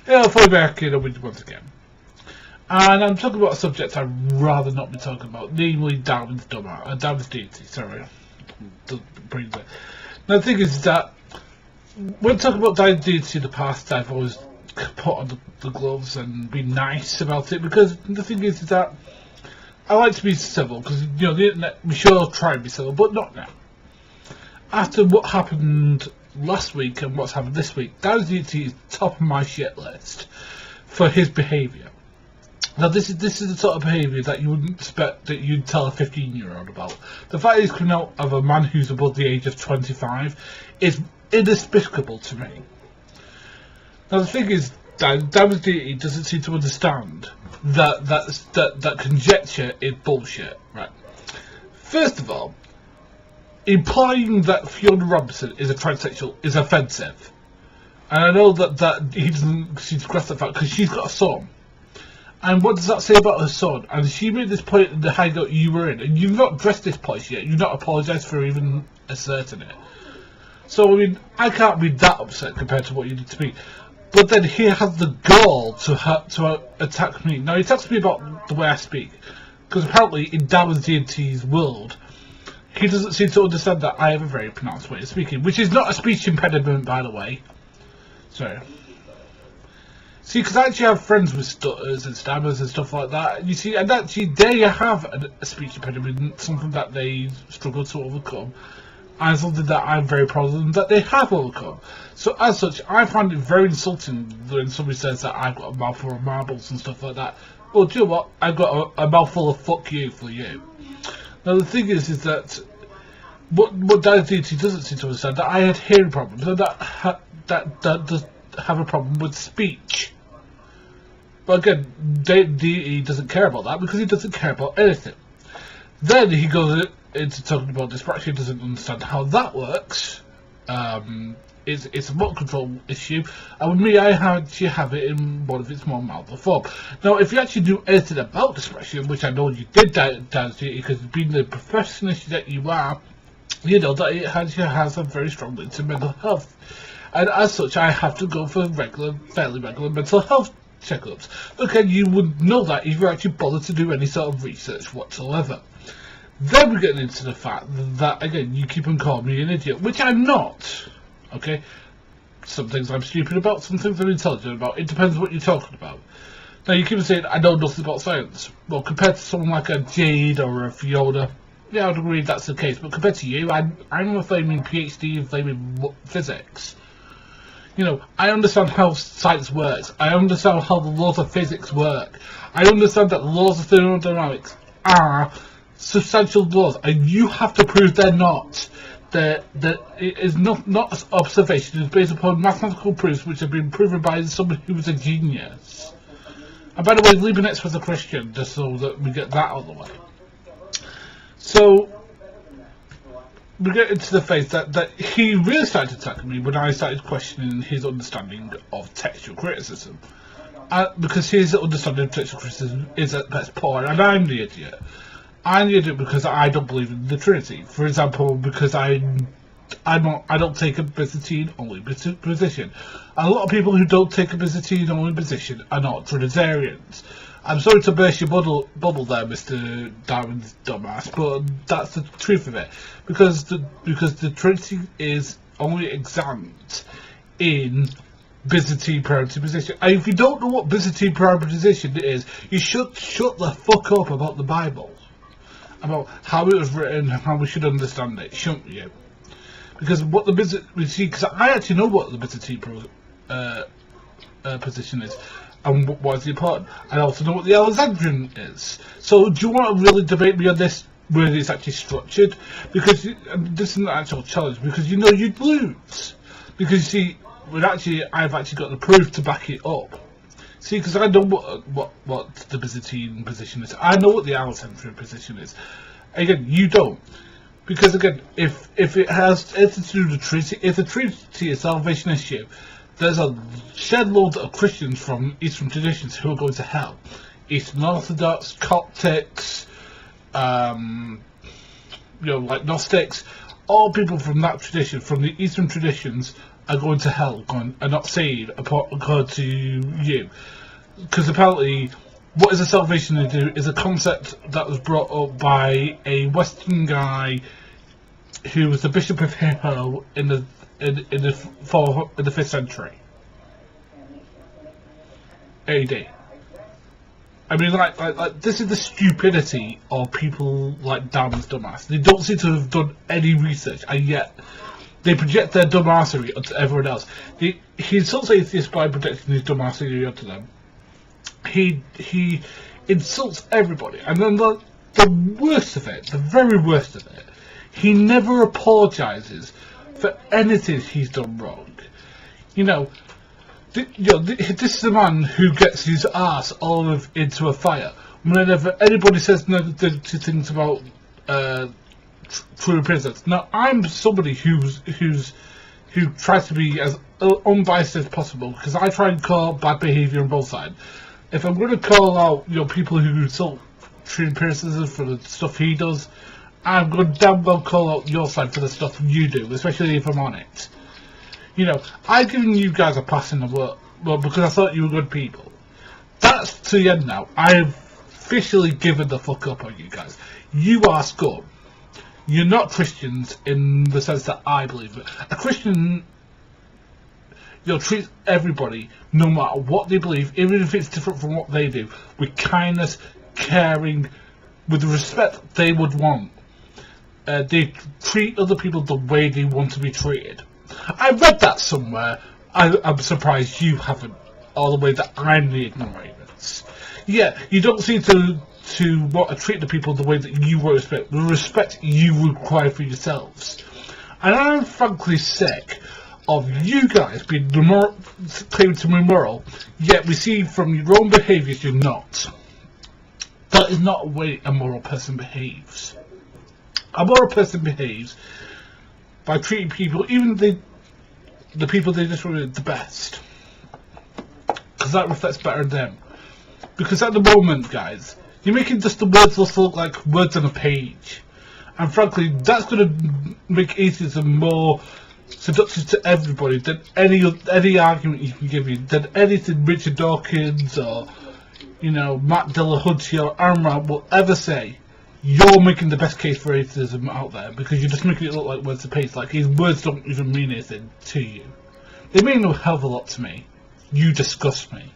I'll be back in a week once again. And I'm talking about a subject I'd rather not be talking about, namely Darwin's Deity, sorry. Now the thing is that, when talking about Darwin's Deity in the past, I've always put on the gloves and be nice about it, because the thing is that I like to be civil, because, you know, the internet, we sure try and be civil, but not now. After what happened last week and what's happened this week, Darwin's Deity is top of my shit list for his behaviour. Now this is the sort of behaviour that you wouldn't expect that you'd tell a 15-year-old about. The fact he's coming out of a man who's above the age of 25 is inexplicable to me. Now the thing is, Darwin's Deity doesn't seem to understand that conjecture is bullshit, right? First of all, implying that Fiona Robinson is a transsexual is offensive. And I know that he doesn't seem to grasp that fact, because she's got a son. And what does that say about her son? And she made this point in the hangout you were in, and you've not addressed this point yet. You've not apologised for even asserting it. So, I mean, I can't be that upset compared to what you did to me. But then he has the gall to attack me. Now, he attacks me about the way I speak. Because apparently, in Darwin's Deity's world, he doesn't seem to understand that I have a very pronounced way of speaking. Which is not a speech impediment, by the way. So... See, because I actually have friends with stutters and stammers and stuff like that. You see, and actually, there you have a speech impediment, something that they struggle to overcome, and something that I'm very proud of them that they have overcome. So, as such, I find it very insulting when somebody says that I've got a mouthful of marbles and stuff like that. Well, do you know what? I've got a mouthful of fuck you for you. Now, the thing is that what Deity doesn't seem to understand, that I had hearing problems, and that does have a problem with speech. But again, Deity doesn't care about that, because he doesn't care about anything. Then he goes into talking about dyspraxia, he doesn't understand how that works. It's a motor control issue, and with me, I actually have it in one of its more milder form. Now, if you actually do anything about dyspraxia, which I know you did, Deity, because being the professionalist that you are, you know that it actually has a very strong link to mental health. And as such, I have to go for fairly regular mental health checkups. Okay, you would know that if you actually bother to do any sort of research whatsoever. Then we're getting into the fact that, again, you keep on calling me an idiot, which I'm not. Okay? Some things I'm stupid about, some things I'm intelligent about. It depends what you're talking about. Now, you keep on saying, I know nothing about science. Well, compared to someone like a Jade or a Fiona, yeah, I'd agree that's the case. But compared to you, I'm a flaming PhD in flaming physics. You know, I understand how science works. I understand how the laws of physics work. I understand that the laws of thermodynamics are substantial laws, and you have to prove they're not. That it is not observation. It's based upon mathematical proofs which have been proven by someone who was a genius. And by the way, Leibniz was a Christian, just so that we get that out of the way. So we get into the phase that he really started attacking me when I started questioning his understanding of textual criticism. Because his understanding of textual criticism is at best poor, and I'm the idiot. I'm the idiot because I don't believe in the Trinity. For example, because I don't take a Byzantine-only position. And a lot of people who don't take a Byzantine-only position are not Trinitarians. I'm sorry to burst your bubble there, Mr. Darwin's dumbass, but that's the truth of it. Because the Trinity is only examined in Byzantine priority position. And if you don't know what Byzantine priority position is, you should shut the fuck up about the Bible. About how it was written, how we should understand it, shouldn't you? Because what the because I actually know what the Byzantine position is. And why is it important? I also know what the Alexandrian is. So do you want to really debate me on this, where it's actually structured? Because this is an actual challenge, because you know you'd lose. Because you see, I've actually got the proof to back it up. See, because I know what the Byzantine position is. I know what the Alexandrian position is. Again, you don't. Because again, if it has anything to do with the Trinity, if the Trinity is a salvation issue, there's a shed load of Christians from Eastern traditions who are going to hell. Eastern Orthodox, Coptics, like Gnostics, all people from that tradition, from the Eastern traditions, are going to hell, are not saved according to you. Because apparently, what is a salvation they do is a concept that was brought up by a Western guy who was the Bishop of Hippo in the 5th century AD. I mean, like this is the stupidity of people like Darwin's dumbass. They don't seem to have done any research, and yet they project their dumbassery onto everyone else. He insults atheists by projecting his dumbassery onto them. He insults everybody, and then the worst of it, the very worst of it, he never apologises for anything he's done wrong. You know, this is the man who gets his arse all into a fire whenever anybody says negative things about true repentance. Now, I'm somebody who tries to be as unbiased as possible, because I try and call bad behaviour on both sides. If I'm going to call out, people who insult true empiricism for the stuff he does, I'm going to damn well call out your side for the stuff you do, especially if I'm on it. You know, I've given you guys a pass in the world, because I thought you were good people. That's to the end now. I've officially given the fuck up on you guys. You are scum. You're not Christians in the sense that I believe it. A Christian, treat everybody, no matter what they believe, even if it's different from what they do, with kindness, caring, with the respect they would want. They treat other people the way they want to be treated. I read that somewhere. I'm surprised you haven't, all the way that I'm the ignoramus. Yeah, you don't seem to want to treat the people the way that you want respect, the respect you require for yourselves. And I'm frankly sick of you guys being claiming to be moral, yet we see from your own behaviours you're not. That is not the way a moral person behaves. A moral person behaves by treating people, even the people they disagree with, the best, because that reflects better on them. Because at the moment, guys, you're making just the words look like words on a page, and frankly, that's going to make atheism more seductive to everybody than any argument you can give me, than anything Richard Dawkins or Matt Dillahunty or Amram will ever say. You're making the best case for atheism out there, because you're just making it look like words to paste, like his words don't even mean anything to you. They mean no hell of a lot to me. You disgust me.